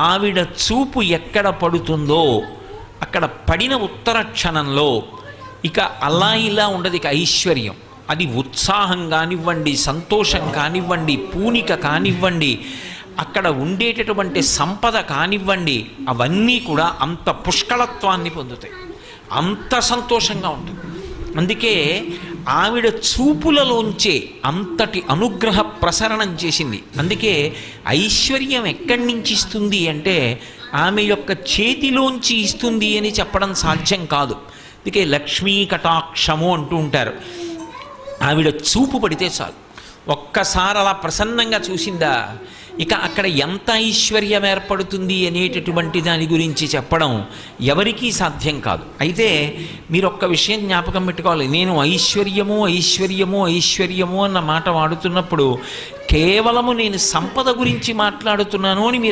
ఆవిడ చూపు ఎక్కడ పడుతుందో అక్కడ పడిన ఉత్తర క్షణంలో ఇక అలా ఇలా ఉండదు, ఇక ఐశ్వర్యం. అది ఉత్సాహం కానివ్వండి, సంతోషం కానివ్వండి, పూనిక కానివ్వండి, అక్కడ ఉండేటటువంటి సంపద కానివ్వండి, అవన్నీ కూడా అంత పుష్కళత్వాన్ని పొందుతాయి, అంత సంతోషంగా ఉంటుంది. అందుకే ఆవిడ చూపులలోంచే అంతటి అనుగ్రహ ప్రసరణం చేసింది. అందుకే ఐశ్వర్యం ఎక్కడి నుంచి ఇస్తుంది అంటే ఆమె యొక్క చేతిలోంచి ఇస్తుంది అని చెప్పడం సాధ్యం కాదు. అందుకే లక్ష్మీ కటాక్షము అంటూ ఉంటారు. ఆవిడ చూపు పడితే చాలు, ఒక్కసారి అలా ప్రసన్నంగా చూసిందా, ఇక అక్కడ ఎంత ఐశ్వర్యం ఏర్పడుతుంది అనేటటువంటి దాని గురించి చెప్పడం ఎవరికీ సాధ్యం కాదు. అయితే మీరు ఒక్క విషయం జ్ఞాపకం పెట్టుకోవాలి, నేను ఐశ్వర్యము ఐశ్వర్యము ఐశ్వర్యము అన్న మాట వాడుతున్నప్పుడు కేవలము నేను సంపద గురించి మాట్లాడుతున్నాను అని మీరు